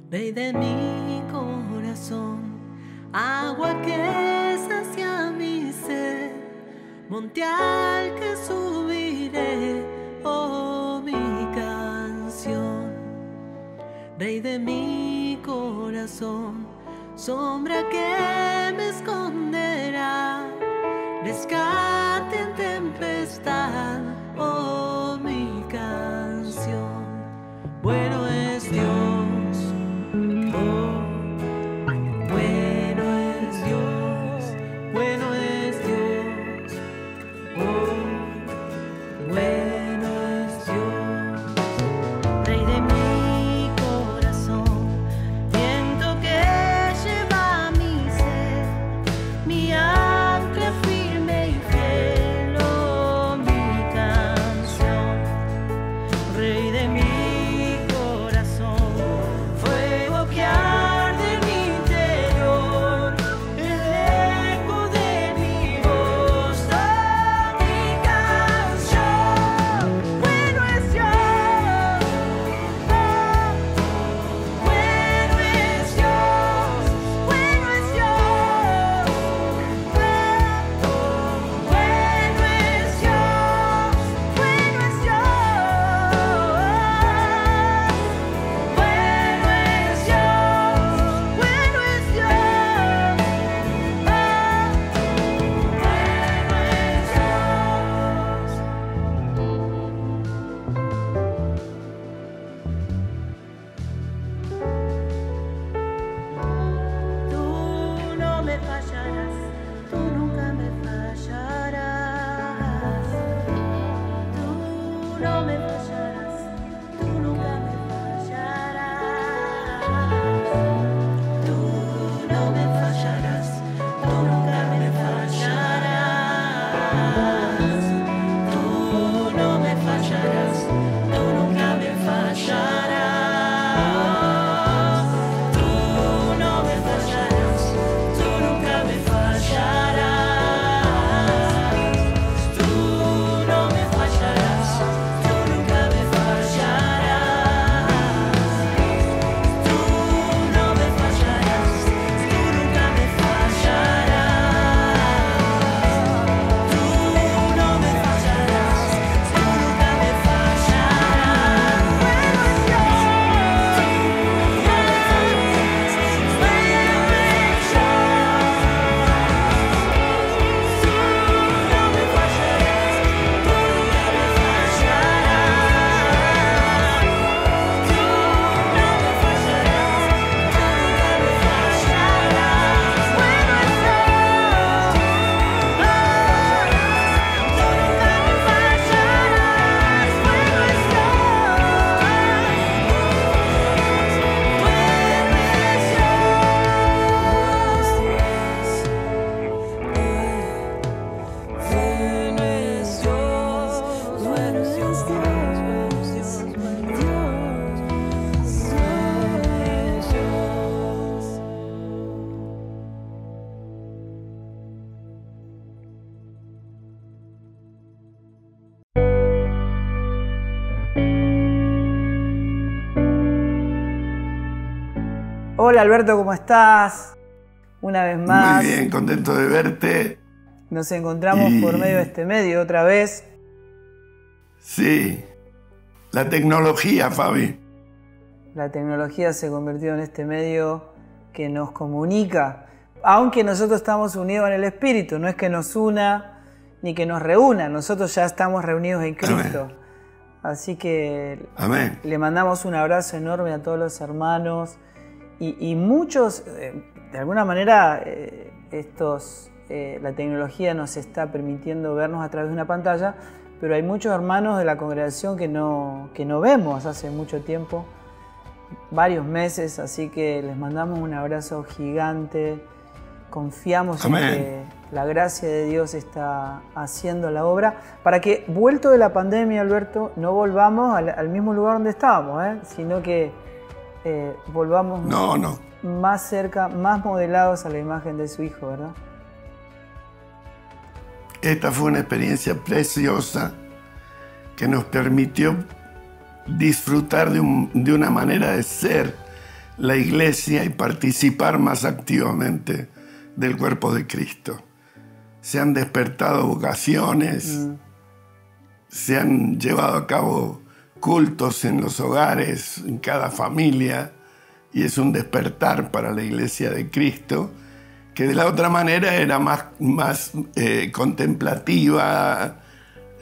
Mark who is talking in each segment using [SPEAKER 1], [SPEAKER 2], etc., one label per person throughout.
[SPEAKER 1] Rey de mi corazón, agua que sacia mi sed, monte al que subiré, oh mi canción. Rey de mi corazón, sombra que me esconderá, rescate en tempestad, oh mi canción. Bueno es Dios.
[SPEAKER 2] Hola Alberto, ¿cómo estás? Una vez más.
[SPEAKER 3] Muy bien, contento de verte.
[SPEAKER 2] Nos encontramos por medio de este medio otra vez.
[SPEAKER 3] Sí, la tecnología, Fabi.
[SPEAKER 2] La tecnología se convirtió en este medio que nos comunica, aunque nosotros estamos unidos en el Espíritu, no es que nos una ni que nos reúna, nosotros ya estamos reunidos en Cristo.
[SPEAKER 3] Amén.
[SPEAKER 2] Así que
[SPEAKER 3] Amén.
[SPEAKER 2] Le mandamos un abrazo enorme a todos los hermanos y muchos, de alguna manera, la tecnología nos está permitiendo vernos a través de una pantalla, pero hay muchos hermanos de la congregación que no vemos hace mucho tiempo, varios meses, así que les mandamos un abrazo gigante. Confiamos
[SPEAKER 3] Amén.
[SPEAKER 2] en que la gracia de Dios está haciendo la obra para que, vuelto de la pandemia, Alberto, no volvamos al mismo lugar donde estábamos, sino que volvamos más cerca, más modelados a la imagen de su Hijo, ¿verdad?
[SPEAKER 3] Esta fue una experiencia preciosa que nos permitió disfrutar de una manera de ser la iglesia y participar más activamente del cuerpo de Cristo. Se han despertado vocaciones, se han llevado a cabo cultos en los hogares, en cada familia, y es un despertar para la iglesia de Cristo, que de la otra manera era más contemplativa,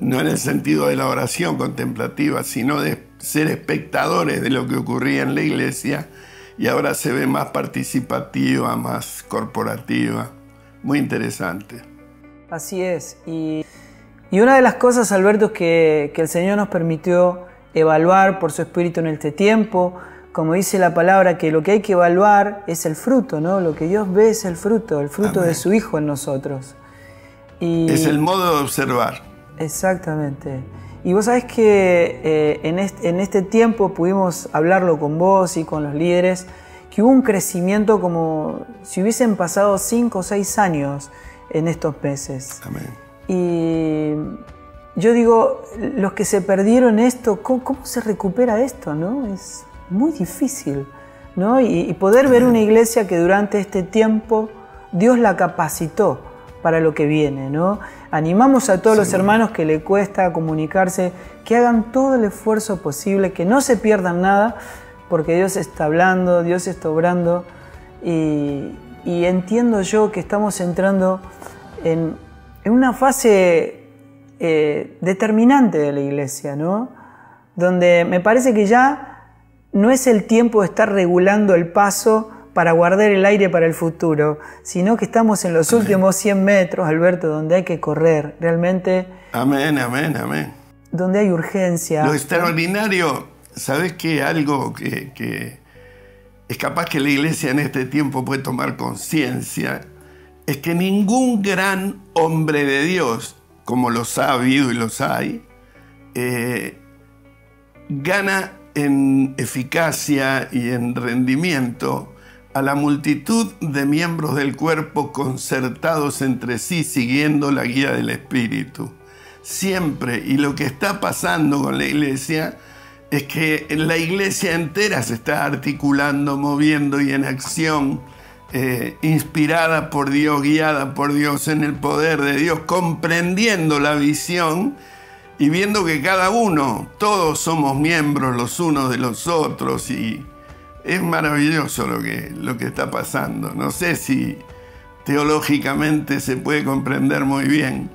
[SPEAKER 3] no en el sentido de la oración contemplativa, sino de ser espectadores de lo que ocurría en la iglesia, y ahora se ve más participativa, más corporativa. Muy interesante.
[SPEAKER 2] Así es. Y una de las cosas, Alberto, que el Señor nos permitió evaluar por su Espíritu en este tiempo, como dice la palabra, que lo que hay que evaluar es el fruto, ¿no? Lo que Dios ve es el fruto
[SPEAKER 3] Amén.
[SPEAKER 2] De su Hijo en nosotros.
[SPEAKER 3] Es el modo de observar.
[SPEAKER 2] Exactamente. Y vos sabés que en este tiempo pudimos hablarlo con vos y con los líderes, que hubo un crecimiento como si hubiesen pasado 5 o 6 años en estos meses.
[SPEAKER 3] Amén.
[SPEAKER 2] Y yo digo, los que se perdieron esto, ¿cómo se recupera esto, no? Es muy difícil, ¿no? Y poder ver una iglesia que durante este tiempo Dios la capacitó para lo que viene, ¿no? Animamos a todos los hermanos que le cuesta comunicarse, que hagan todo el esfuerzo posible, que no se pierdan nada, porque Dios está hablando, Dios está obrando, y entiendo yo que estamos entrando en una fase determinante de la iglesia, ¿no? Donde me parece que ya no es el tiempo de estar regulando el paso para guardar el aire para el futuro, sino que estamos en los últimos 100 metros, Alberto, donde hay que correr, realmente.
[SPEAKER 3] Amén, amén, amén.
[SPEAKER 2] Donde hay urgencia.
[SPEAKER 3] Lo extraordinario, ¿sabes qué? Algo que es capaz que la iglesia en este tiempo puede tomar conciencia, es que ningún gran hombre de Dios, como los ha habido y los hay, gana en eficacia y en rendimiento a la multitud de miembros del cuerpo concertados entre sí siguiendo la guía del Espíritu. Siempre, y lo que está pasando con la iglesia es que la iglesia entera se está articulando, moviendo y en acción, inspirada por Dios, guiada por Dios, en el poder de Dios, comprendiendo la visión y viendo que cada uno, todos somos miembros los unos de los otros, y es maravilloso lo que está pasando. No sé si teológicamente se puede comprender muy bien,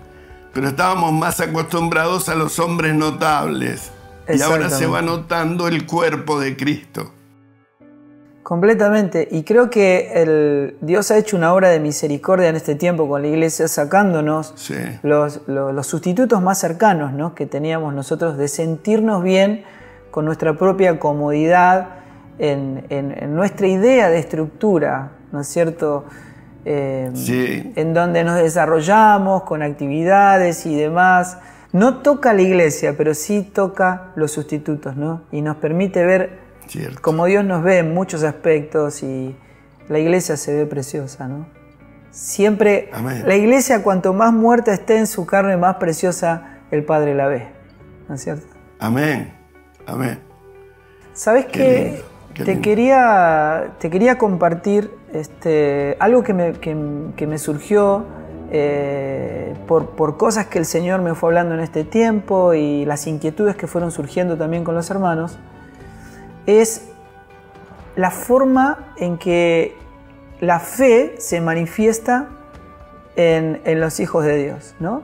[SPEAKER 3] pero estábamos más acostumbrados a los hombres notables y ahora se va notando el cuerpo de Cristo.
[SPEAKER 2] Completamente, y creo que Dios ha hecho una obra de misericordia en este tiempo con la iglesia, sacándonos los sustitutos más cercanos, ¿no? Que teníamos nosotros de sentirnos bien con nuestra propia comodidad, en nuestra idea de estructura, ¿no es cierto? En donde nos desarrollamos con actividades y demás. No toca la iglesia, pero sí toca los sustitutos, ¿no? Y nos permite ver como Dios nos ve en muchos aspectos, y la iglesia se ve preciosa, ¿no? Siempre, amén. La iglesia, cuanto más muerta esté en su carne, más preciosa el Padre la ve, ¿no es cierto?
[SPEAKER 3] Amén, amén.
[SPEAKER 2] ¿Sabes qué? Te quería compartir algo que me surgió por cosas que el Señor me fue hablando en este tiempo, y las inquietudes que fueron surgiendo también con los hermanos. Es la forma en que la fe se manifiesta en los hijos de Dios, ¿no?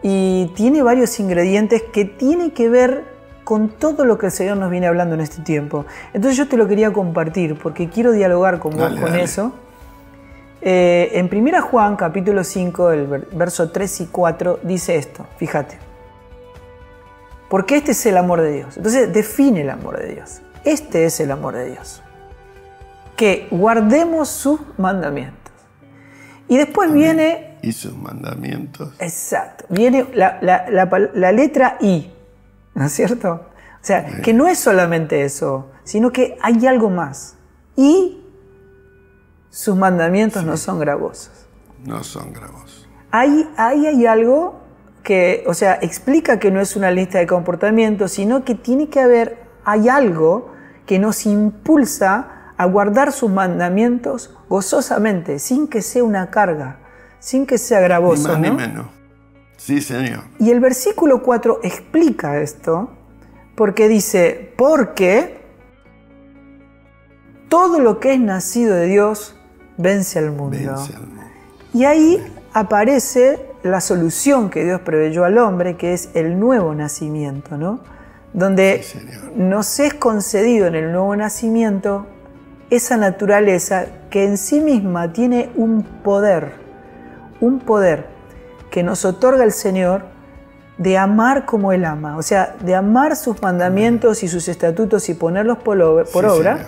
[SPEAKER 2] Y tiene varios ingredientes que tienen que ver con todo lo que el Señor nos viene hablando en este tiempo. Entonces yo te lo quería compartir porque quiero dialogar con vos con eso. En 1 Juan, capítulo 5, el verso 3 y 4, dice esto, fíjate. Porque este es el amor de Dios. Entonces define el amor de Dios. Este es el amor de Dios. Que guardemos sus mandamientos. Y después viene...
[SPEAKER 3] Y sus mandamientos.
[SPEAKER 2] Exacto. Viene la letra I, ¿no es cierto? O sea, que no es solamente eso, sino que hay algo más. Y sus mandamientos no son gravosos.
[SPEAKER 3] No son gravosos.
[SPEAKER 2] Ahí hay algo que, o sea, explica que no es una lista de comportamientos, sino que tiene que haber, hay algo que nos impulsa a guardar sus mandamientos gozosamente, sin que sea una carga, sin que sea gravoso.
[SPEAKER 3] Ni más
[SPEAKER 2] ¿no?
[SPEAKER 3] ni menos. Sí, Señor.
[SPEAKER 2] Y el versículo 4 explica esto, porque dice, porque todo lo que es nacido de Dios vence al mundo.
[SPEAKER 3] Vence al mundo.
[SPEAKER 2] Y ahí aparece la solución que Dios proveyó al hombre, que es el nuevo nacimiento, ¿no? Donde
[SPEAKER 3] Sí, Señor.
[SPEAKER 2] nos es concedido en el nuevo nacimiento esa naturaleza que en sí misma tiene un poder que nos otorga el Señor de amar como Él ama, o sea, de amar sus mandamientos y sus estatutos y ponerlos por obra,
[SPEAKER 3] Señor.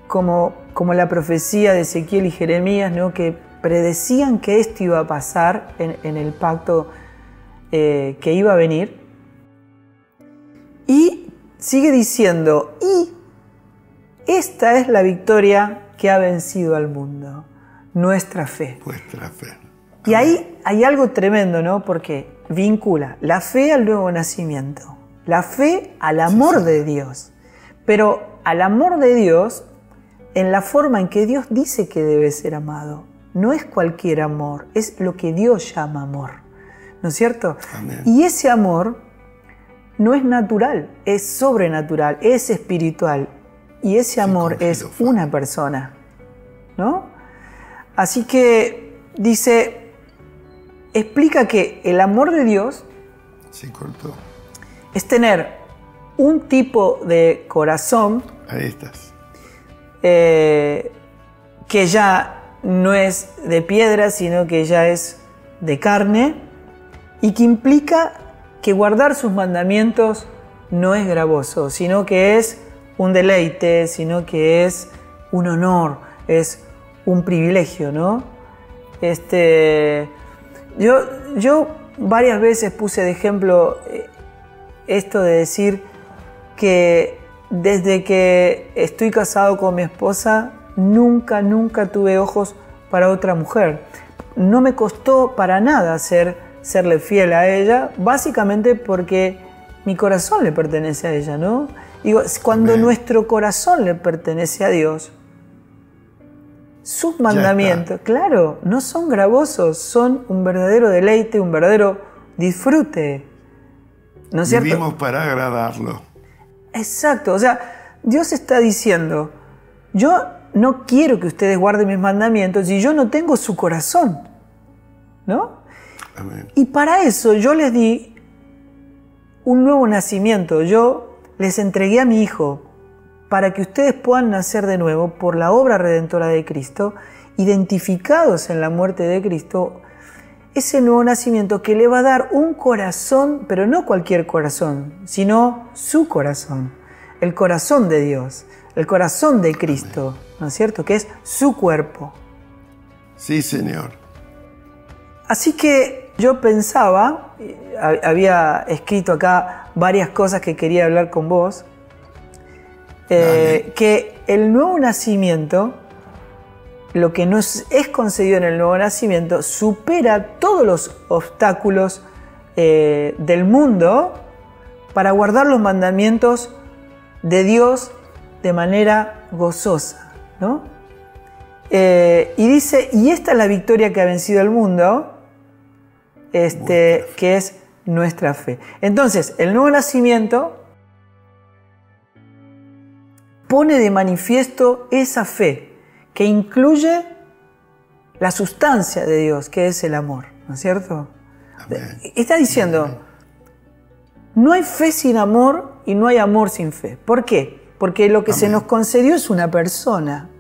[SPEAKER 2] como la profecía de Ezequiel y Jeremías, ¿no? Que predecían que esto iba a pasar en el pacto que iba a venir. Y sigue diciendo, y esta es la victoria que ha vencido al mundo, nuestra fe.
[SPEAKER 3] Vuestra fe.
[SPEAKER 2] Y ahí hay algo tremendo, ¿no? Porque vincula la fe al nuevo nacimiento, la fe al amor de Dios, pero al amor de Dios en la forma en que Dios dice que debe ser amado. No es cualquier amor, es lo que Dios llama amor, ¿no es cierto?
[SPEAKER 3] Amén.
[SPEAKER 2] Y ese amor no es natural, es sobrenatural, es espiritual. Y ese amor es una persona, ¿no? Así que dice, explica que el amor de Dios
[SPEAKER 3] Se cortó.
[SPEAKER 2] es tener un tipo de corazón
[SPEAKER 3] Ahí estás.
[SPEAKER 2] que ya no es de piedra, sino que ya es de carne, y que implica que guardar sus mandamientos no es gravoso, sino que es un deleite, sino que es un honor, es un privilegio, ¿no? Yo varias veces puse de ejemplo esto de decir que desde que estoy casado con mi esposa, nunca tuve ojos para otra mujer. No me costó para nada serle fiel a ella, básicamente porque mi corazón le pertenece a ella, ¿no? Digo, cuando
[SPEAKER 3] Amén.
[SPEAKER 2] nuestro corazón le pertenece a Dios, sus mandamientos, claro, no son gravosos, son un verdadero deleite, un verdadero disfrute. ¿No es cierto?
[SPEAKER 3] Vivimos para agradarlo.
[SPEAKER 2] Exacto, o sea, Dios está diciendo, yo no quiero que ustedes guarden mis mandamientos y yo no tengo su corazón, ¿no?
[SPEAKER 3] Amén.
[SPEAKER 2] Y para eso yo les di un nuevo nacimiento, yo les entregué a mi Hijo para que ustedes puedan nacer de nuevo por la obra redentora de Cristo, identificados en la muerte de Cristo, ese nuevo nacimiento que le va a dar un corazón, pero no cualquier corazón, sino su corazón, el corazón de Dios, el corazón de Cristo, ¿no es cierto? Que es su cuerpo.
[SPEAKER 3] Sí, Señor.
[SPEAKER 2] Así que yo pensaba, había escrito acá varias cosas que quería hablar con vos, que el nuevo nacimiento, lo que nos es concedido en el nuevo nacimiento, supera todos los obstáculos del mundo para guardar los mandamientos de Dios de manera gozosa, ¿no? Y dice, y esta es la victoria que ha vencido el mundo, que es nuestra fe. Entonces, el nuevo nacimiento pone de manifiesto esa fe que incluye la sustancia de Dios, que es el amor, ¿no es cierto?
[SPEAKER 3] Amén.
[SPEAKER 2] Está diciendo, no hay fe sin amor y no hay amor sin fe. ¿Por qué? Porque lo que se nos concedió es una persona,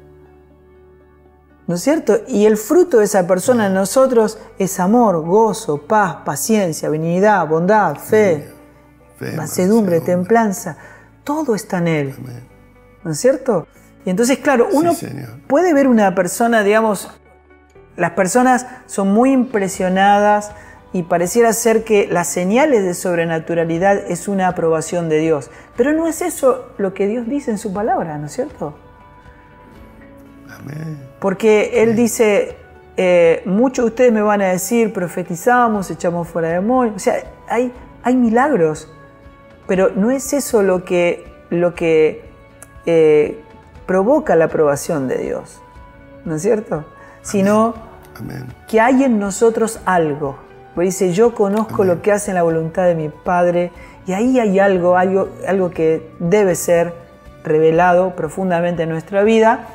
[SPEAKER 2] ¿no es cierto? Y el fruto de esa persona en nosotros es amor, gozo, paz, paciencia, benignidad, bondad, fe, mansedumbre, templanza. Todo está en Él.
[SPEAKER 3] Amén.
[SPEAKER 2] ¿No es cierto? Y entonces, claro, uno puede ver una persona, digamos, las personas son muy impresionadas y pareciera ser que las señales de sobrenaturalidad es una aprobación de Dios. Pero no es eso lo que Dios dice en su palabra, ¿no es cierto?
[SPEAKER 3] Amén.
[SPEAKER 2] Porque Él dice, muchos de ustedes me van a decir, profetizamos, echamos fuera demonios. O sea, hay milagros, pero no es eso lo que provoca la aprobación de Dios, ¿no es cierto? Sino
[SPEAKER 3] Amén.
[SPEAKER 2] que hay en nosotros algo. Porque dice, yo conozco
[SPEAKER 3] Amén.
[SPEAKER 2] lo que hace en la voluntad de mi Padre, y ahí hay algo que debe ser revelado profundamente en nuestra vida.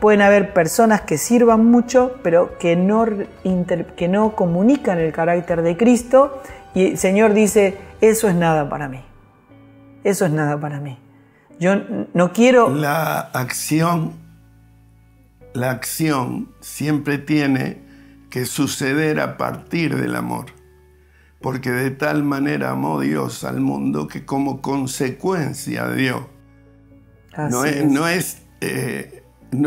[SPEAKER 2] Pueden haber personas que sirvan mucho, pero que no comunican el carácter de Cristo, y el Señor dice, eso es nada para mí. Eso es nada para mí. Yo no quiero...
[SPEAKER 3] La acción siempre tiene que suceder a partir del amor, porque de tal manera amó Dios al mundo que como consecuencia dio. No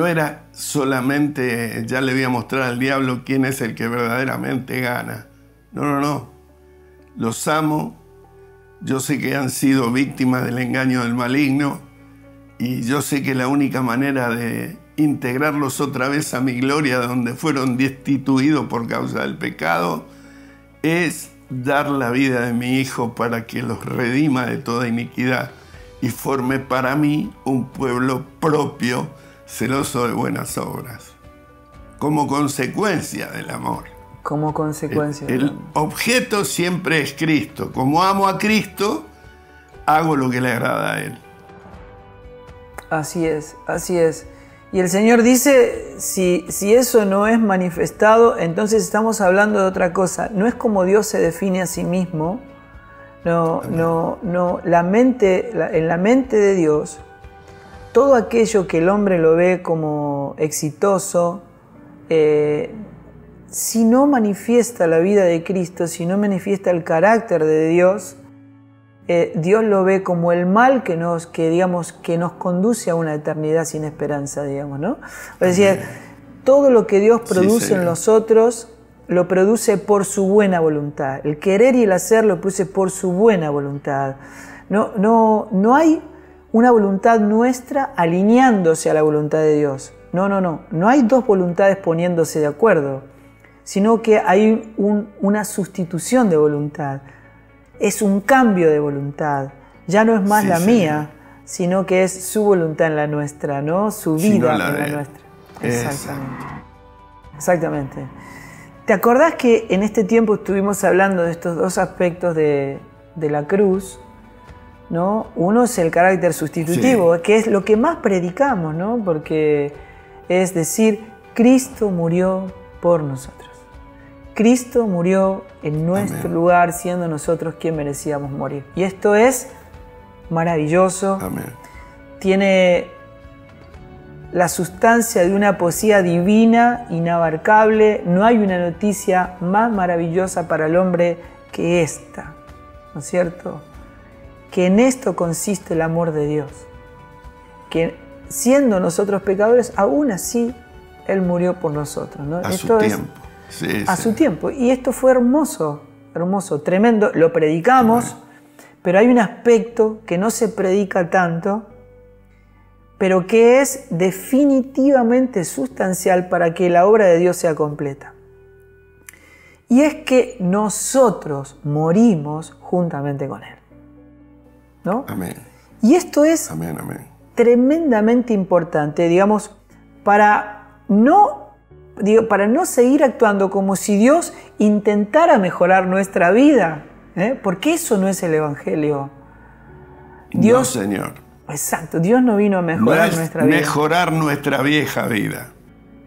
[SPEAKER 3] era solamente, ya le voy a mostrar al diablo quién es el que verdaderamente gana. No. Los amo. Yo sé que han sido víctimas del engaño del maligno, y yo sé que la única manera de integrarlos otra vez a mi gloria, donde fueron destituidos por causa del pecado, es dar la vida de mi Hijo para que los redima de toda iniquidad y forme para mí un pueblo propio, celoso de buenas obras, como consecuencia del amor.
[SPEAKER 2] Como consecuencia.
[SPEAKER 3] El objeto siempre es Cristo. Como amo a Cristo, hago lo que le agrada a Él.
[SPEAKER 2] Así es, así es. Y el Señor dice, si eso no es manifestado, entonces estamos hablando de otra cosa. No es como Dios se define a sí mismo. No. En la mente de Dios, todo aquello que el hombre lo ve como exitoso, si no manifiesta la vida de Cristo, si no manifiesta el carácter de Dios, Dios lo ve como el mal que nos conduce a una eternidad sin esperanza, digamos, ¿no? Es decir, todo lo que Dios produce en nosotros, lo produce por su buena voluntad. El querer y el hacer lo produce por su buena voluntad. No hay una voluntad nuestra alineándose a la voluntad de Dios. No hay dos voluntades poniéndose de acuerdo, sino que hay una sustitución de voluntad. Es un cambio de voluntad. Ya no es más la mía, sino que es su voluntad en la nuestra, ¿no? Su vida en la nuestra. Exactamente. ¿Te acordás que en este tiempo estuvimos hablando de estos dos aspectos de la cruz, ¿no? Uno es el carácter sustitutivo, que es lo que más predicamos, ¿no? Porque es decir, Cristo murió por nosotros. Cristo murió en nuestro lugar, siendo nosotros quien merecíamos morir. Y esto es maravilloso.
[SPEAKER 3] Amén.
[SPEAKER 2] Tiene la sustancia de una poesía divina, inabarcable. No hay una noticia más maravillosa para el hombre que esta, ¿no es cierto? Que en esto consiste el amor de Dios. Que siendo nosotros pecadores, aún así Él murió por nosotros, ¿no?
[SPEAKER 3] A su tiempo.
[SPEAKER 2] A su tiempo. Y esto fue hermoso, tremendo. Lo predicamos, pero hay un aspecto que no se predica tanto, pero que es definitivamente sustancial para que la obra de Dios sea completa. Y es que nosotros morimos juntamente con Él, ¿no?
[SPEAKER 3] Amén.
[SPEAKER 2] Y esto es tremendamente importante, digamos, para no seguir actuando como si Dios intentara mejorar nuestra vida, porque eso no es el Evangelio. Dios,
[SPEAKER 3] no, Señor.
[SPEAKER 2] Exacto, Dios no vino a mejorar nuestra vida.
[SPEAKER 3] Mejorar nuestra vieja vida.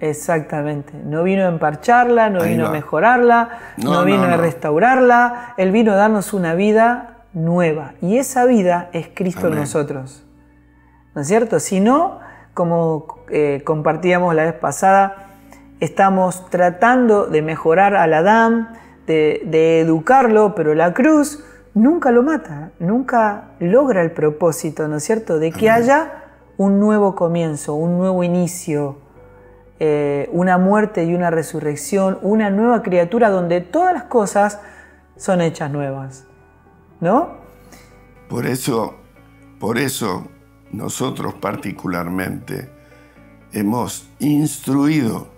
[SPEAKER 2] Exactamente, no vino a emparcharla, no vino a mejorarla, no vino a restaurarla, Él vino a darnos una vida nueva. Y esa vida es Cristo en nosotros, ¿no es cierto? Si no, como compartíamos la vez pasada, estamos tratando de mejorar al Adán, de educarlo, pero la cruz nunca lo mata, nunca logra el propósito, ¿no es cierto?, de que haya un nuevo comienzo, un nuevo inicio, una muerte y una resurrección, una nueva criatura donde todas las cosas son hechas nuevas, ¿no?
[SPEAKER 3] Por eso nosotros particularmente hemos instruido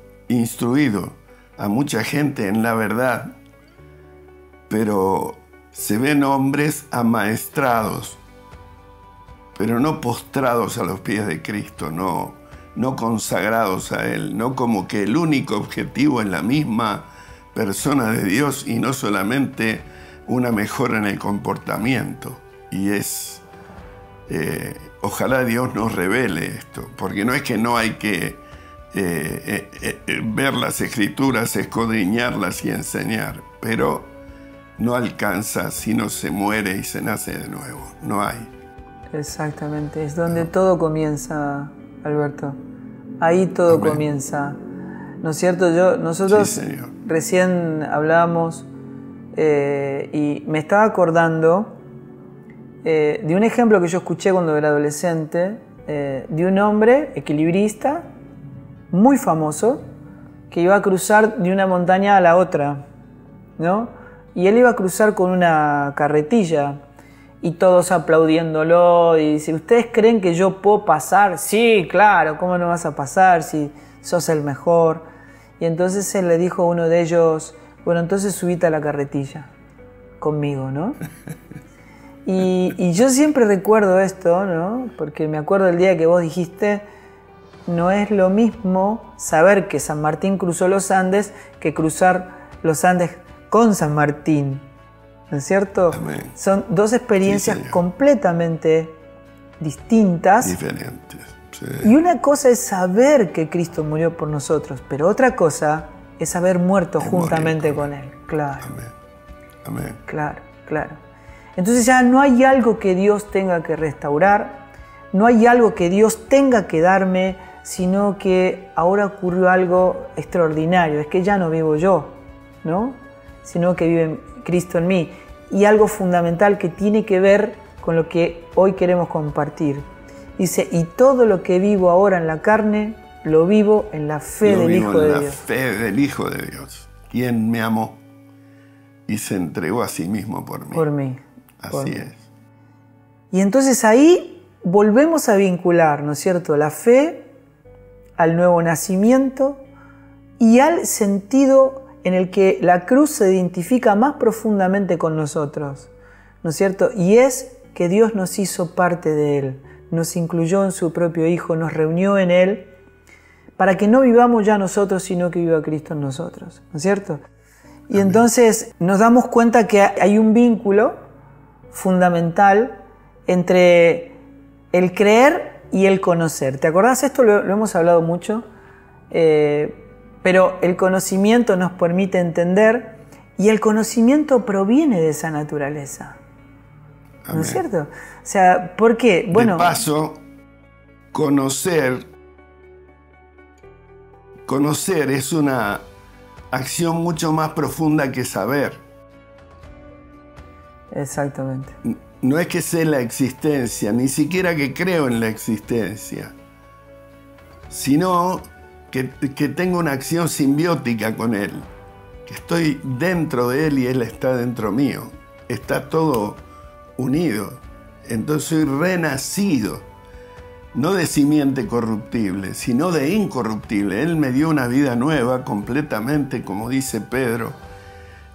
[SPEAKER 3] a mucha gente en la verdad, pero se ven hombres amaestrados pero no postrados a los pies de Cristo, no consagrados a Él, no como que el único objetivo es la misma persona de Dios y no solamente una mejora en el comportamiento. Y ojalá Dios nos revele esto, porque no es que no hay que ver las Escrituras, escudriñarlas y enseñar, pero no alcanza si no se muere y se nace de nuevo, no hay.
[SPEAKER 2] Exactamente, es donde todo comienza, Alberto. Ahí todo
[SPEAKER 3] Amén.
[SPEAKER 2] Comienza. ¿No es cierto? Nosotros
[SPEAKER 3] Sí, Señor.
[SPEAKER 2] recién hablábamos y me estaba acordando de un ejemplo que yo escuché cuando era adolescente, de un hombre equilibrista, muy famoso, que iba a cruzar de una montaña a la otra, ¿no? Y él iba a cruzar con una carretilla y todos aplaudiéndolo y dice, ¿ustedes creen que yo puedo pasar? Sí, claro, ¿cómo no vas a pasar si sos el mejor? Y entonces él le dijo a uno de ellos, bueno, entonces subite a la carretilla conmigo, ¿no? Y yo siempre recuerdo esto, ¿no? Porque me acuerdo el día que vos dijiste, no es lo mismo saber que San Martín cruzó los Andes que cruzar los Andes con San Martín, ¿no es cierto?
[SPEAKER 3] Amén.
[SPEAKER 2] Son dos experiencias
[SPEAKER 3] Sí,
[SPEAKER 2] completamente distintas.
[SPEAKER 3] Diferentes. Sí.
[SPEAKER 2] Y una cosa es saber que Cristo murió por nosotros, pero otra cosa es haber muerto juntamente con Él. Claro.
[SPEAKER 3] Amén. Amén.
[SPEAKER 2] Claro, claro. Entonces ya no hay algo que Dios tenga que restaurar, no hay algo que Dios tenga que darme, sino que ahora ocurrió algo extraordinario, es que ya no vivo yo, ¿no? Sino que vive Cristo en mí. Y algo fundamental que tiene que ver con lo que hoy queremos compartir. Dice, y todo lo que vivo ahora en la carne, lo vivo en la fe del Hijo de Dios.
[SPEAKER 3] La fe del Hijo de Dios, quien me amó y se entregó a sí mismo por mí.
[SPEAKER 2] Por mí.
[SPEAKER 3] Así es.
[SPEAKER 2] Y entonces ahí volvemos a vincular, ¿no es cierto?, la fe al nuevo nacimiento y al sentido en el que la cruz se identifica más profundamente con nosotros, ¿no es cierto? Y es que Dios nos hizo parte de Él, nos incluyó en su propio Hijo, nos reunió en Él, para que no vivamos ya nosotros, sino que viva Cristo en nosotros, ¿no es cierto? Y
[SPEAKER 3] Amén.
[SPEAKER 2] entonces nos damos cuenta que hay un vínculo fundamental entre el creer y el conocer. ¿Te acordás? Esto lo hemos hablado mucho, pero el conocimiento nos permite entender y el conocimiento proviene de esa naturaleza. ¿No es cierto? O sea, ¿por qué? Bueno,
[SPEAKER 3] de paso, conocer es una acción mucho más profunda que saber.
[SPEAKER 2] Exactamente.
[SPEAKER 3] No es que sé la existencia, ni siquiera que creo en la existencia, sino que tengo una acción simbiótica con Él, que estoy dentro de Él y Él está dentro mío. Está todo unido. Entonces soy renacido, no de simiente corruptible, sino de incorruptible. Él me dio una vida nueva completamente, como dice Pedro,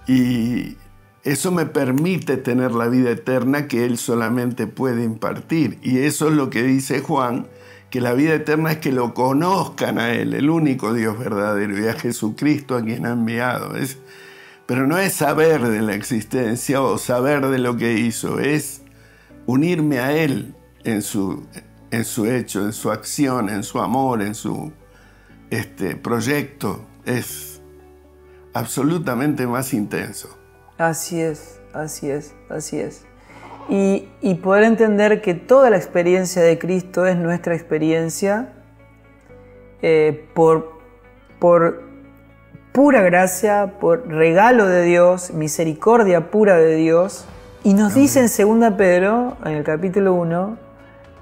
[SPEAKER 3] y eso me permite tener la vida eterna que Él solamente puede impartir. Y eso es lo que dice Juan, que la vida eterna es que lo conozcan a Él, el único Dios verdadero, y a Jesucristo a quien ha enviado. Pero no es saber de la existencia o saber de lo que hizo, es unirme a Él en su hecho, en su acción, en su amor, en su proyecto. Es absolutamente más intenso.
[SPEAKER 2] Así es, así es, así es. Y poder entender que toda la experiencia de Cristo es nuestra experiencia por pura gracia, por regalo de Dios, misericordia pura de Dios. Y nos dice en 2 Pedro, en el capítulo 1,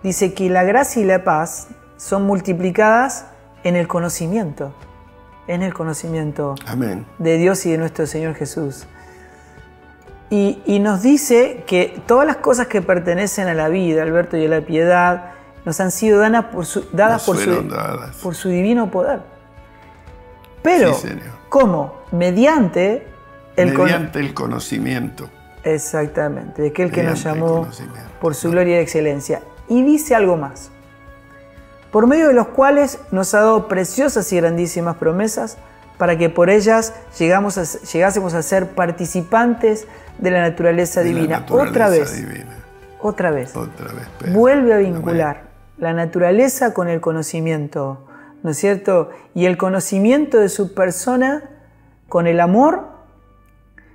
[SPEAKER 2] dice que la gracia y la paz son multiplicadas en el conocimiento
[SPEAKER 3] Amén.
[SPEAKER 2] de Dios y de nuestro Señor Jesús. Y nos dice que todas las cosas que pertenecen a la vida, Alberto, y a la piedad, nos han sido dadas por su divino poder. Pero,
[SPEAKER 3] sí, Señor.
[SPEAKER 2] ¿cómo? Mediante
[SPEAKER 3] el conocimiento.
[SPEAKER 2] Exactamente, de aquel que nos llamó por su gloria y excelencia. Y dice algo más. Por medio de los cuales nos ha dado preciosas y grandísimas promesas, para que por ellas llegásemos a ser participantes de la naturaleza divina. Otra vez. Vuelve a vincular la naturaleza con el conocimiento, ¿no es cierto? Y el conocimiento de su persona con el amor,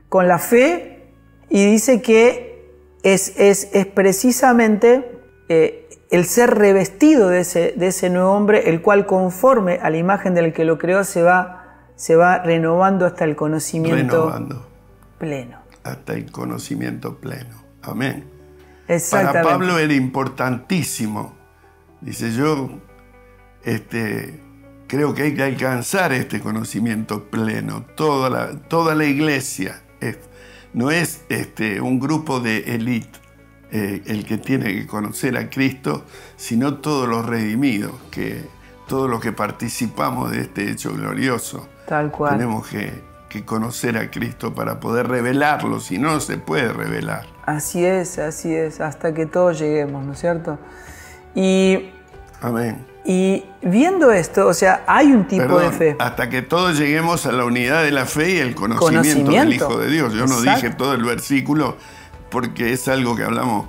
[SPEAKER 2] con la fe, y dice que es precisamente el ser revestido de ese nuevo hombre, el cual conforme a la imagen del que lo creó se va renovando hasta el conocimiento pleno.
[SPEAKER 3] Hasta el conocimiento pleno. Amén.
[SPEAKER 2] Exactamente.
[SPEAKER 3] Para Pablo era importantísimo. Dice, yo creo que hay que alcanzar este conocimiento pleno. Toda la iglesia no es un grupo de élite el que tiene que conocer a Cristo, sino todos los redimidos, todos los que participamos de este hecho glorioso.
[SPEAKER 2] Tal cual.
[SPEAKER 3] Tenemos que conocer a Cristo para poder revelarlo, si no se puede revelar.
[SPEAKER 2] Así es, hasta que todos lleguemos, ¿no es cierto?
[SPEAKER 3] Amén.
[SPEAKER 2] Y viendo esto, o sea, hay un tipo de fe.
[SPEAKER 3] Hasta que todos lleguemos a la unidad de la fe y el conocimiento del Hijo de Dios. Yo no dije todo el versículo porque es algo que hablamos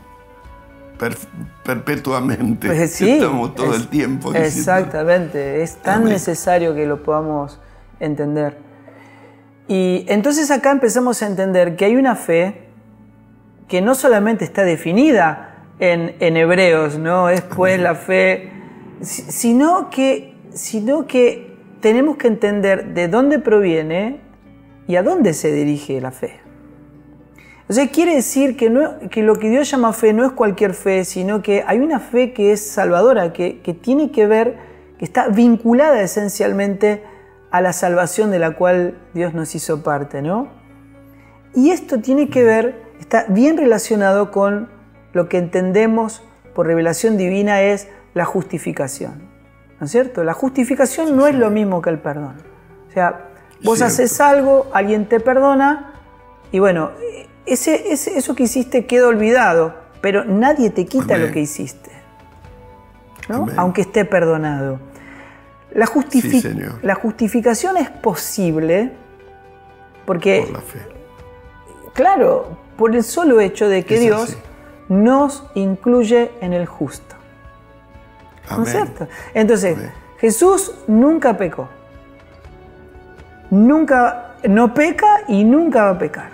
[SPEAKER 3] perpetuamente.
[SPEAKER 2] Pues sí,
[SPEAKER 3] estamos todo el tiempo diciendo.
[SPEAKER 2] Exactamente, es tan necesario que lo podamos entender. Y entonces acá empezamos a entender que hay una fe que no solamente está definida en Hebreos, ¿no? Es pues la fe, sino que tenemos que entender de dónde proviene y a dónde se dirige la fe. O sea, quiere decir que lo que Dios llama fe no es cualquier fe, sino que hay una fe que es salvadora, que tiene que ver, que está vinculada esencialmente a la salvación de la cual Dios nos hizo parte, ¿no? Y esto tiene que ver, está bien relacionado con lo que entendemos por revelación divina es la justificación, ¿no es cierto? La justificación no es lo mismo que el perdón. O sea, vos haces algo, alguien te perdona y bueno, eso que hiciste queda olvidado, pero nadie te quita lo que hiciste, ¿no? Aunque esté perdonado. La justificación es posible porque,
[SPEAKER 3] por la fe.
[SPEAKER 2] Claro, por el solo hecho de que Dios nos incluye en el justo. ¿No es cierto? Entonces, Jesús nunca pecó. No peca y nunca va a pecar.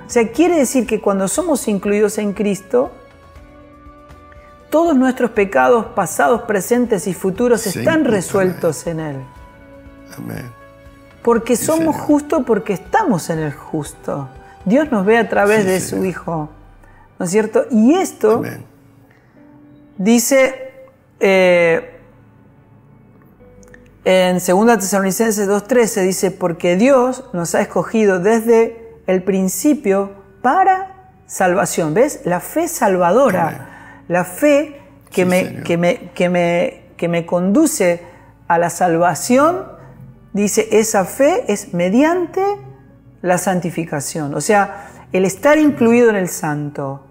[SPEAKER 2] O sea, quiere decir que cuando somos incluidos en Cristo, todos nuestros pecados pasados, presentes y futuros están resueltos en Él.
[SPEAKER 3] Amén.
[SPEAKER 2] Porque somos justos porque estamos en el justo. Dios nos ve a través de su Hijo. ¿No es cierto? Y esto dice en 2 Tesalonicenses 2:13, dice, porque Dios nos ha escogido desde el principio para salvación. ¿Ves? La fe salvadora. Amén. La fe que me conduce a la salvación, dice, esa fe es mediante la santificación. O sea, el estar incluido en el santo,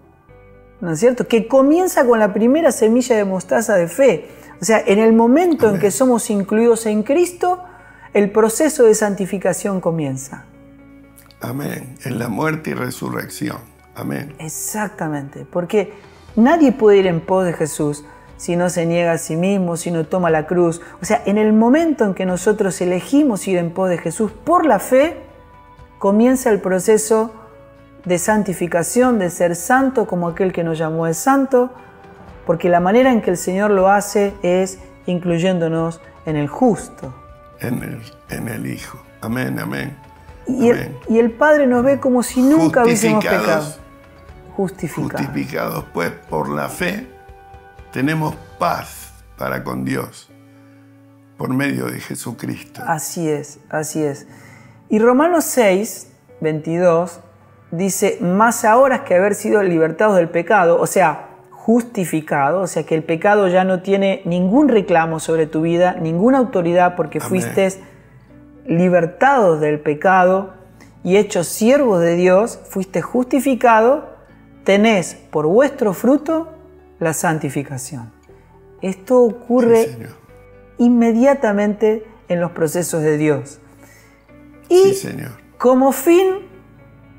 [SPEAKER 2] ¿no es cierto? Que comienza con la primera semilla de mostaza de fe. O sea, en el momento en que somos incluidos en Cristo, el proceso de santificación comienza.
[SPEAKER 3] Amén. En la muerte y resurrección. Amén.
[SPEAKER 2] Exactamente. Porque nadie puede ir en pos de Jesús si no se niega a sí mismo, si no toma la cruz. O sea, en el momento en que nosotros elegimos ir en pos de Jesús por la fe, comienza el proceso de santificación, de ser santo como aquel que nos llamó es santo, porque la manera en que el Señor lo hace es incluyéndonos en el justo.
[SPEAKER 3] En el Hijo. Amén, amén.
[SPEAKER 2] Y el Padre nos ve como si nunca hubiésemos pecado.
[SPEAKER 3] Justificados, pues, por la fe, tenemos paz para con Dios por medio de Jesucristo.
[SPEAKER 2] Así es, así es. Y Romanos 6, 22, dice, más ahora que haber sido libertados del pecado, o sea, justificado, o sea que el pecado ya no tiene ningún reclamo sobre tu vida, ninguna autoridad porque fuiste libertados del pecado y hechos siervos de Dios, fuiste justificado, tenés por vuestro fruto la santificación. Esto ocurre inmediatamente en los procesos de Dios. Y como fin,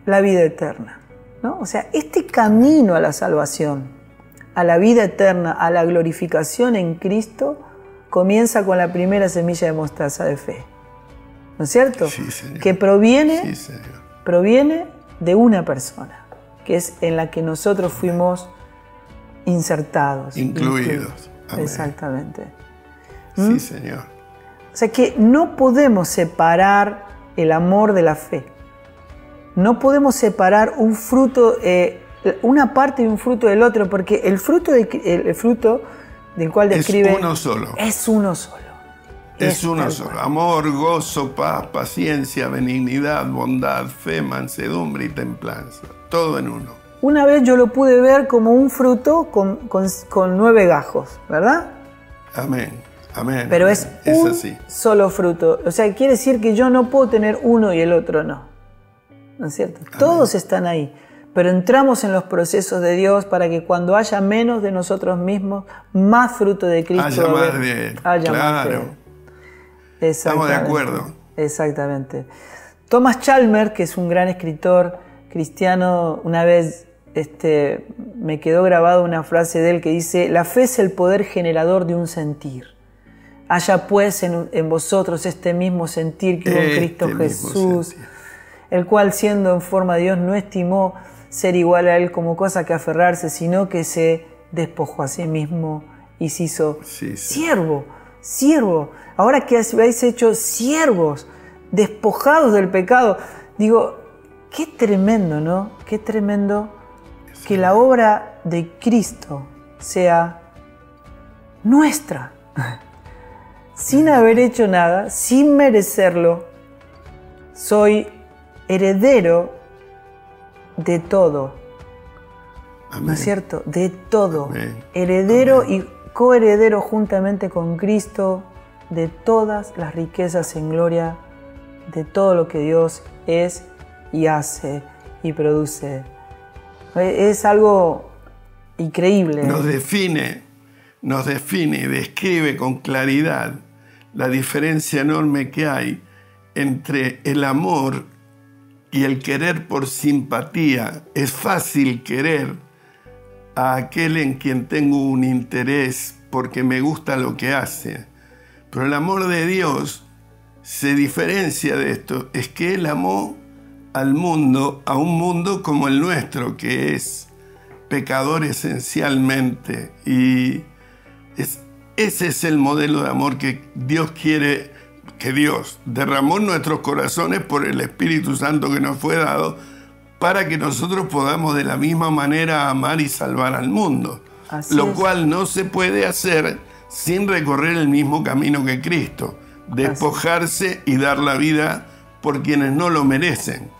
[SPEAKER 2] la vida eterna, ¿no? O sea, este camino a la salvación, a la vida eterna, a la glorificación en Cristo, comienza con la primera semilla de mostaza de fe. ¿No es cierto?
[SPEAKER 3] Sí, Señor.
[SPEAKER 2] Que proviene de una persona, que es en la que nosotros fuimos insertados.
[SPEAKER 3] Incluidos. Amén.
[SPEAKER 2] Exactamente.
[SPEAKER 3] Sí, Señor.
[SPEAKER 2] O sea que no podemos separar el amor de la fe. No podemos separar un fruto, una parte de un fruto del otro, porque el fruto del cual describe...
[SPEAKER 3] Es uno solo.
[SPEAKER 2] Es uno solo.
[SPEAKER 3] Es uno solo. Amor, gozo, paz, paciencia, benignidad, bondad, fe, mansedumbre y templanza. Todo en uno.
[SPEAKER 2] Una vez yo lo pude ver como un fruto con 9 gajos, ¿verdad?
[SPEAKER 3] Amén. Amén.
[SPEAKER 2] Pero es un
[SPEAKER 3] así.
[SPEAKER 2] Solo fruto. O sea, quiere decir que yo no puedo tener uno y el otro no. ¿No es cierto? Amén. Todos están ahí. Pero entramos en los procesos de Dios para que cuando haya menos de nosotros mismos, más fruto de Cristo.
[SPEAKER 3] Haya más de Él.
[SPEAKER 2] Haya
[SPEAKER 3] claro.
[SPEAKER 2] Más de Él.
[SPEAKER 3] Estamos de acuerdo.
[SPEAKER 2] Exactamente. Thomas Chalmers, que es un gran escritor cristiano, una vez me quedó grabada una frase de él que dice: la fe es el poder generador de un sentir. Haya pues en vosotros este mismo sentir que hubo en Cristo Jesús, el cual siendo en forma de Dios no estimó ser igual a Él como cosa que aferrarse, sino que se despojó a sí mismo y se hizo siervo. Ahora que habéis hecho siervos, despojados del pecado, digo, qué tremendo, ¿no? Qué tremendo que la obra de Cristo sea nuestra, sin haber hecho nada, sin merecerlo. Soy heredero de todo. Amén. ¿No es cierto? De todo.
[SPEAKER 3] Amén.
[SPEAKER 2] Heredero
[SPEAKER 3] Amén.
[SPEAKER 2] Y coheredero juntamente con Cristo de todas las riquezas en gloria, de todo lo que Dios es y hace y produce. Es algo increíble.
[SPEAKER 3] Nos define y describe con claridad la diferencia enorme que hay entre el amor y el querer por simpatía. Es fácil querer a aquel en quien tengo un interés porque me gusta lo que hace. Pero el amor de Dios se diferencia de esto. Es que Él amó al mundo, a un mundo como el nuestro, que es pecador esencialmente. Y ese es el modelo de amor que Dios quiere, que Dios derramó en nuestros corazones por el Espíritu Santo que nos fue dado, para que nosotros podamos de la misma manera amar y salvar al mundo. Lo cual no se puede hacer sin recorrer el mismo camino que Cristo, despojarse y dar la vida por quienes no lo merecen.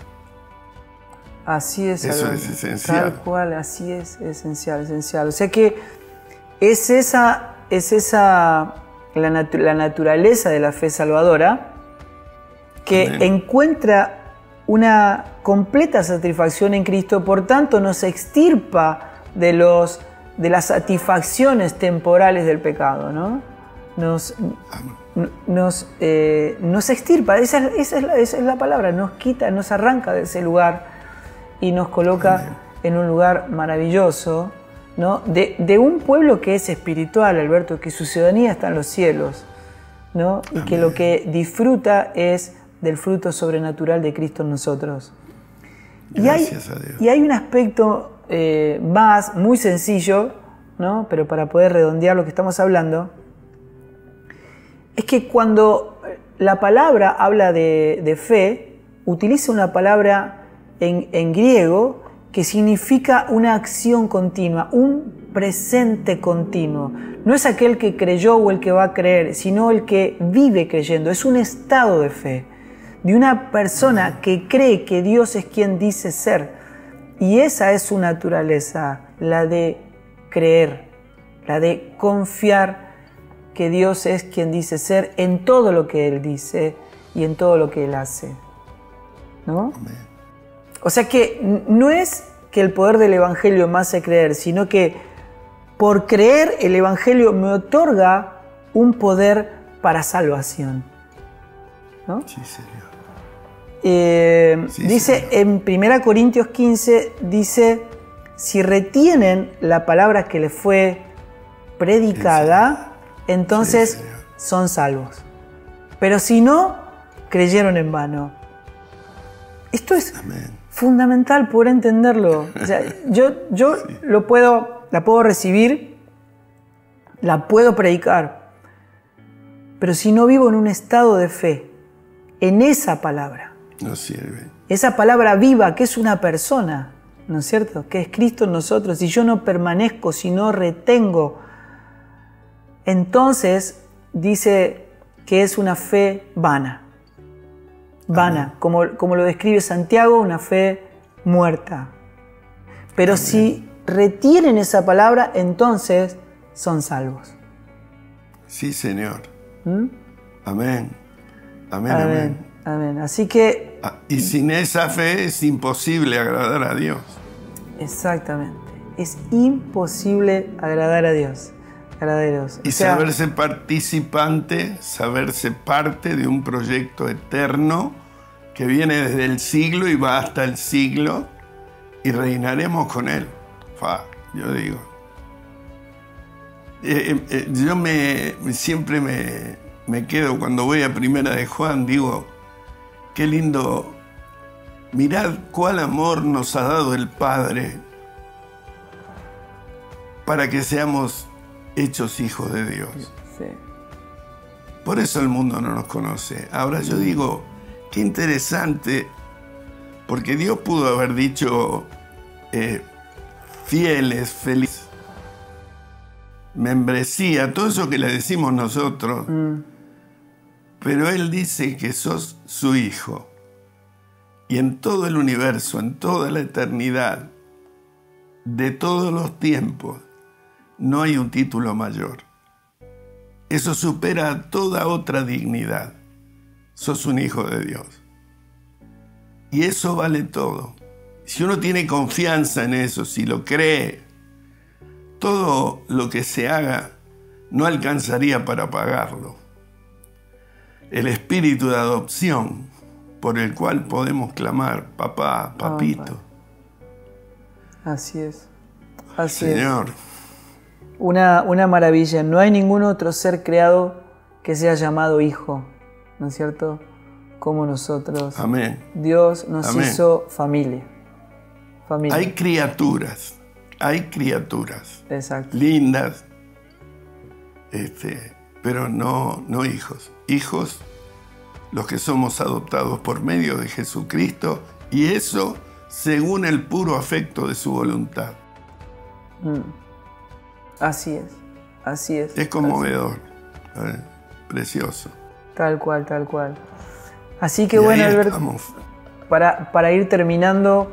[SPEAKER 2] Así es.
[SPEAKER 3] Eso es esencial.
[SPEAKER 2] Tal cual, así es, esencial. O sea que es la naturaleza de la fe salvadora que
[SPEAKER 3] Amén.
[SPEAKER 2] Encuentra una completa satisfacción en Cristo, por tanto nos extirpa de las satisfacciones temporales del pecado, ¿no? Nos extirpa, esa es la palabra, nos quita, nos arranca de ese lugar y nos coloca
[SPEAKER 3] Amén.
[SPEAKER 2] En un lugar maravilloso, ¿no? De un pueblo que es espiritual, Alberto, que su ciudadanía está en los cielos, ¿no? Y que lo que disfruta es del fruto sobrenatural de Cristo en nosotros.
[SPEAKER 3] Gracias a Dios.
[SPEAKER 2] Y hay un aspecto más, muy sencillo, ¿no? Pero para poder redondear lo que estamos hablando, es que cuando la palabra habla de fe, utiliza una palabra en griego que significa una acción continua, un presente continuo. No es aquel que creyó o el que va a creer, sino el que vive creyendo. Es un estado de fe, de una persona que cree que Dios es quien dice ser. Y esa es su naturaleza, la de creer, la de confiar que Dios es quien dice ser en todo lo que Él dice y en todo lo que Él hace, ¿no?
[SPEAKER 3] Amén.
[SPEAKER 2] O sea que no es que el poder del Evangelio me hace creer, sino que por creer el Evangelio me otorga un poder para salvación. ¿No?
[SPEAKER 3] Sí, Señor.
[SPEAKER 2] Dice en 1 Corintios 15, dice, si retienen la palabra que les fue predicada, entonces son salvos. Pero si no, creyeron en vano. Esto es fundamental poder entenderlo. O sea, yo la puedo recibir, la puedo predicar, pero si no vivo en un estado de fe, en esa palabra,
[SPEAKER 3] no sirve.
[SPEAKER 2] Esa palabra viva, que es una persona, ¿no es cierto? Que es Cristo en nosotros. Si yo no permanezco, si no retengo, entonces dice que es una fe vana. Vana, como lo describe Santiago, una fe muerta. Pero si retienen esa palabra, entonces son salvos.
[SPEAKER 3] Sí, Señor.
[SPEAKER 2] ¿Mm?
[SPEAKER 3] Amén. Amén, amén.
[SPEAKER 2] Amén. Así que...
[SPEAKER 3] Y sin esa fe es imposible agradar a Dios.
[SPEAKER 2] Exactamente. Es imposible agradar a Dios.
[SPEAKER 3] Y saberse participante, saberse parte de un proyecto eterno que viene desde el siglo y va hasta el siglo y reinaremos con Él. Yo digo. Yo siempre me quedo cuando voy a Primera de Juan, digo, qué lindo, mirad cuál amor nos ha dado el Padre para que seamos hechos hijos de Dios.
[SPEAKER 2] Sí.
[SPEAKER 3] Por eso el mundo no nos conoce. Ahora yo digo, qué interesante, porque Dios pudo haber dicho fieles, felices, membresía, todo eso que le decimos nosotros, pero Él dice que sos su hijo. Y en todo el universo, en toda la eternidad, de todos los tiempos, no hay un título mayor. Eso supera a toda otra dignidad. Sos un hijo de Dios. Y eso vale todo. Si uno tiene confianza en eso, si lo cree, todo lo que se haga no alcanzaría para pagarlo. El espíritu de adopción por el cual podemos clamar, papá, papito.
[SPEAKER 2] Así es. Así
[SPEAKER 3] Señor.
[SPEAKER 2] Es. Una maravilla. No hay ningún otro ser creado que sea llamado hijo, ¿no es cierto? Como nosotros.
[SPEAKER 3] Amén.
[SPEAKER 2] Dios nos hizo familia.
[SPEAKER 3] Hay criaturas.
[SPEAKER 2] Exacto.
[SPEAKER 3] Lindas, pero no hijos. Hijos, los que somos adoptados por medio de Jesucristo, y eso según el puro afecto de su voluntad.
[SPEAKER 2] Así es, así es.
[SPEAKER 3] Es conmovedor, precioso.
[SPEAKER 2] Tal cual, tal cual. Así que bueno, Alberto, para ir terminando,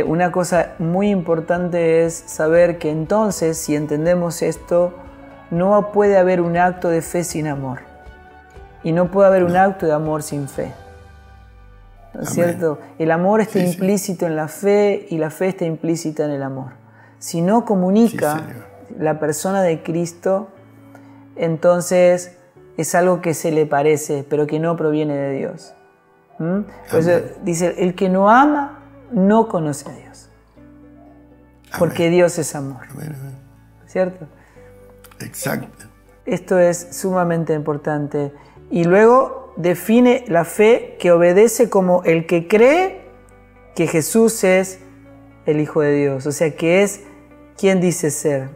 [SPEAKER 2] una cosa muy importante es saber que entonces, si entendemos esto, no puede haber un acto de fe sin amor. Y no puede haber un acto de amor sin fe. ¿No es cierto? El amor está implícito en la fe y la fe está implícita en el amor. Si no comunica la persona de Cristo, entonces es algo que se le parece, pero que no proviene de Dios. Pues dice, el que no ama, no conoce a Dios. Porque Dios es amor. ¿Cierto?
[SPEAKER 3] Exacto.
[SPEAKER 2] Esto es sumamente importante. Y luego define la fe que obedece como el que cree que Jesús es el Hijo de Dios. O sea, que es quien dice ser.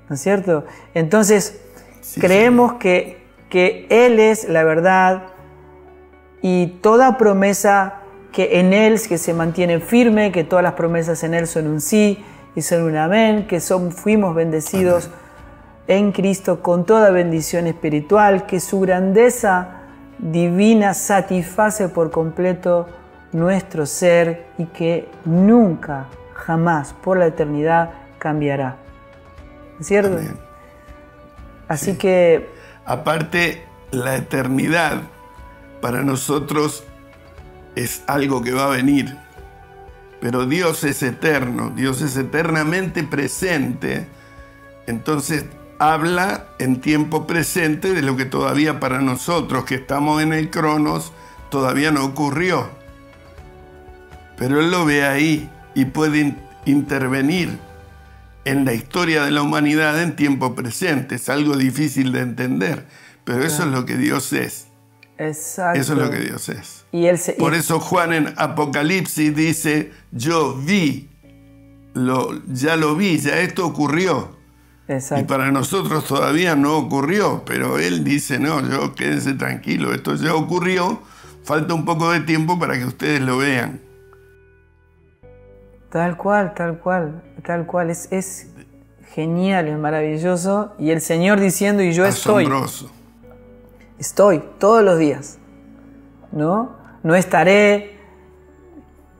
[SPEAKER 2] ¿No es cierto? Entonces, creemos que Él es la verdad y toda promesa que en Él, que se mantiene firme, que todas las promesas en Él son un sí y son un amén, que fuimos bendecidos en Cristo con toda bendición espiritual, que su grandeza divina satisface por completo nuestro ser y que nunca, jamás, por la eternidad cambiará. ¿Es cierto?
[SPEAKER 3] Amén.
[SPEAKER 2] Así que...
[SPEAKER 3] Aparte, la eternidad para nosotros es algo que va a venir. Pero Dios es eterno, Dios es eternamente presente Entonces habla en tiempo presente de lo que todavía para nosotros que estamos en el Cronos todavía no ocurrió. Pero Él lo ve ahí y puede intervenir en la historia de la humanidad en tiempo presente. Es algo difícil de entender, pero eso es lo que Dios es.
[SPEAKER 2] Exacto.
[SPEAKER 3] Eso es lo que Dios es.
[SPEAKER 2] Por
[SPEAKER 3] eso Juan en Apocalipsis dice, yo vi, ya lo vi, ya esto ocurrió.
[SPEAKER 2] Exacto.
[SPEAKER 3] Y para nosotros todavía no ocurrió, pero Él dice, no, quédense tranquilos, esto ya ocurrió, falta un poco de tiempo para que ustedes lo vean.
[SPEAKER 2] Tal cual, tal cual, tal cual. Es genial, es maravilloso. Y el Señor diciendo, y yo
[SPEAKER 3] asombroso.
[SPEAKER 2] Estoy todos los días, ¿no? No estaré,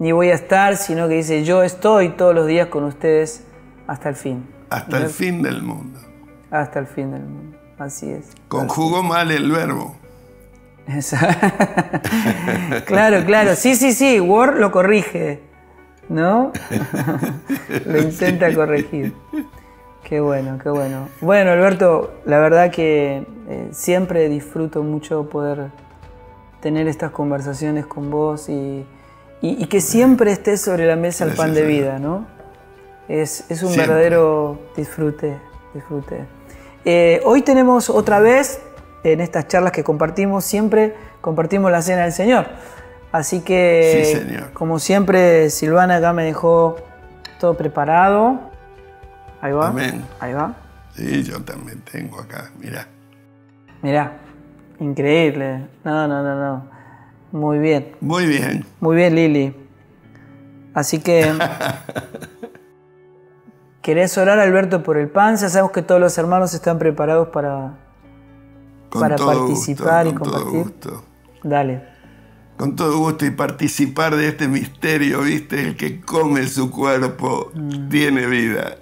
[SPEAKER 2] ni voy a estar, sino que dice, yo estoy todos los días con ustedes hasta el fin.
[SPEAKER 3] Hasta el fin del mundo.
[SPEAKER 2] Hasta el fin del mundo, así es.
[SPEAKER 3] Conjugó mal el verbo.
[SPEAKER 2] Claro, sí, Word lo corrige, ¿no? Lo intenta corregir. Qué bueno, qué bueno. Bueno, Alberto, la verdad que siempre disfruto mucho poder tener estas conversaciones con vos y que siempre esté sobre la mesa el pan de vida, ¿no? Es un siempre. Verdadero disfrute. Hoy tenemos otra vez, en estas charlas que compartimos, siempre compartimos la cena del Señor. Así que,
[SPEAKER 3] sí, señor.
[SPEAKER 2] Como siempre, Silvana acá me dejó todo preparado. Ahí va.
[SPEAKER 3] Amén.
[SPEAKER 2] Ahí va.
[SPEAKER 3] Sí, yo también tengo acá, mirá.
[SPEAKER 2] Mirá, increíble. No. Muy bien.
[SPEAKER 3] Muy bien.
[SPEAKER 2] Muy bien, Lili. Así que, ¿querés orar, Alberto, por el pan? Ya sabemos que todos los hermanos están preparados para participar y compartir.
[SPEAKER 3] Con todo gusto.
[SPEAKER 2] Dale.
[SPEAKER 3] Con todo gusto y participar de este misterio, ¿viste? El que come su cuerpo tiene vida.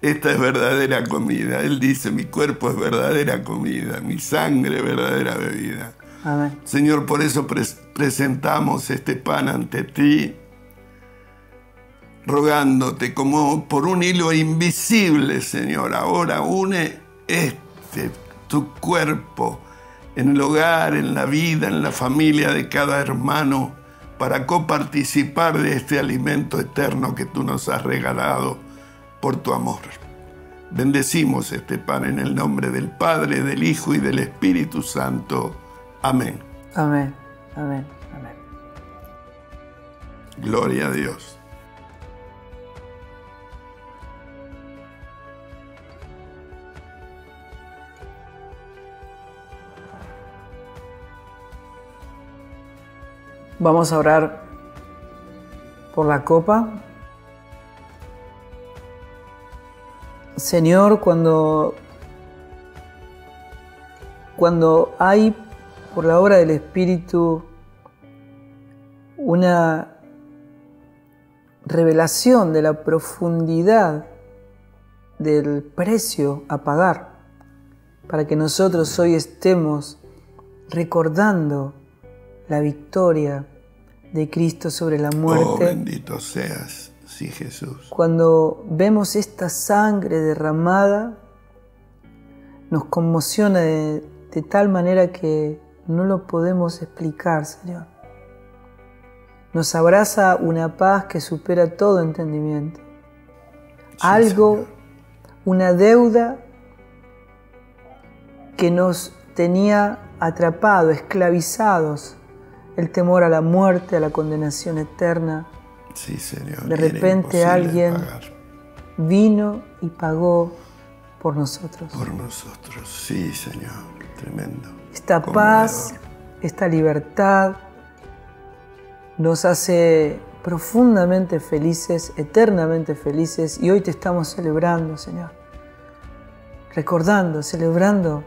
[SPEAKER 3] Esta es verdadera comida. Él dice, mi cuerpo es verdadera comida, mi sangre verdadera bebida.
[SPEAKER 2] Amén.
[SPEAKER 3] Señor, por eso presentamos este pan ante ti, rogándote como por un hilo invisible, Señor. Ahora une tu cuerpo en el hogar, en la vida, en la familia de cada hermano, para coparticipar de este alimento eterno que tú nos has regalado por tu amor. Bendecimos este pan en el nombre del Padre, del Hijo y del Espíritu Santo. Amén.
[SPEAKER 2] Amén.
[SPEAKER 3] Gloria a Dios.
[SPEAKER 2] Vamos a orar por la copa. Señor, cuando hay por la obra del Espíritu una revelación de la profundidad del precio a pagar, para que nosotros hoy estemos recordando la victoria de Cristo sobre la muerte.
[SPEAKER 3] Oh, bendito seas, sí, Jesús.
[SPEAKER 2] Cuando vemos esta sangre derramada, nos conmociona de tal manera que no lo podemos explicar, Señor. Nos abraza una paz que supera todo entendimiento. Sí, algo, Señor. Una deuda que nos tenía atrapados, esclavizados, el temor a la muerte, a la condenación eterna.
[SPEAKER 3] Sí, Señor.
[SPEAKER 2] De repente alguien vino y pagó por nosotros.
[SPEAKER 3] Por nosotros, sí, Señor. Tremendo.
[SPEAKER 2] Esta paz, esta libertad nos hace profundamente felices, eternamente felices, y hoy te estamos celebrando, Señor. Recordando, celebrando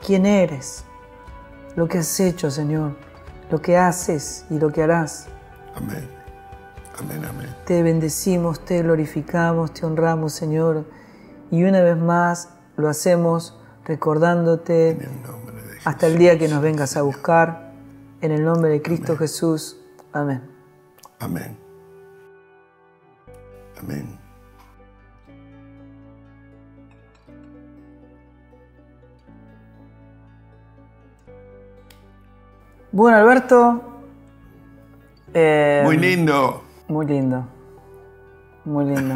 [SPEAKER 2] quién eres, lo que has hecho, Señor, lo que haces y lo que harás.
[SPEAKER 3] Amén. Amén, amén.
[SPEAKER 2] Te bendecimos, te glorificamos, te honramos, Señor, y una vez más lo hacemos recordándote
[SPEAKER 3] en el nombre de Jesús,
[SPEAKER 2] hasta el día que nos vengas a buscar, en el nombre de Cristo amén. Jesús. Amén.
[SPEAKER 3] Amén. Amén.
[SPEAKER 2] Bueno, Alberto.
[SPEAKER 3] Muy lindo.
[SPEAKER 2] Muy lindo. Muy lindo.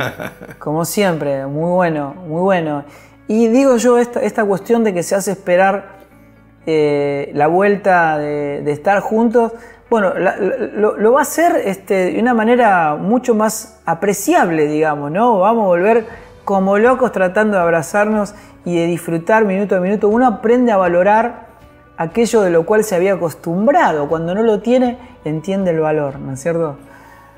[SPEAKER 2] Como siempre, muy bueno, muy bueno. Y digo yo, esta cuestión de que se hace esperar la vuelta de estar juntos, bueno, lo va a hacer de una manera mucho más apreciable, digamos, ¿no? Vamos a volver como locos tratando de abrazarnos y de disfrutar minuto a minuto. Uno aprende a valorar aquello de lo cual se había acostumbrado. Cuando no lo tiene, entiende el valor, ¿no es cierto?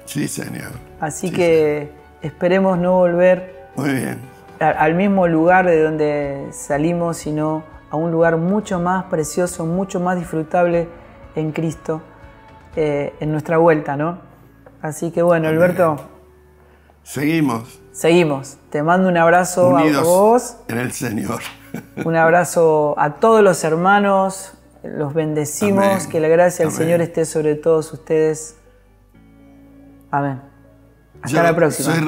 [SPEAKER 3] Sí, señor.
[SPEAKER 2] Así
[SPEAKER 3] sí,
[SPEAKER 2] que esperemos no volver
[SPEAKER 3] muy bien.
[SPEAKER 2] al mismo lugar de donde salimos, sino a un lugar mucho más precioso, mucho más disfrutable en Cristo, en nuestra vuelta, ¿no? Así que bueno, amén. Alberto. Seguimos. Te mando un abrazo
[SPEAKER 3] unidos
[SPEAKER 2] a vos.
[SPEAKER 3] En el Señor.
[SPEAKER 2] Un abrazo a todos los hermanos. Los bendecimos. Amén. Que la gracia del Señor esté sobre todos ustedes. Amén. Hasta la próxima.
[SPEAKER 3] Soy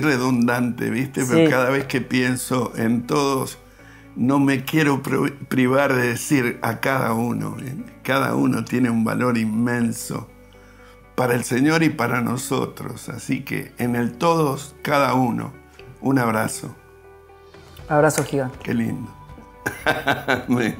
[SPEAKER 3] redundante, ¿viste?
[SPEAKER 2] Sí.
[SPEAKER 3] Pero cada vez que pienso en todos, no me quiero privar de decir a cada uno. Cada uno tiene un valor inmenso para el Señor y para nosotros. Así que en el todos, cada uno, un abrazo.
[SPEAKER 2] Abrazo gigante.
[SPEAKER 3] Qué lindo. Amén.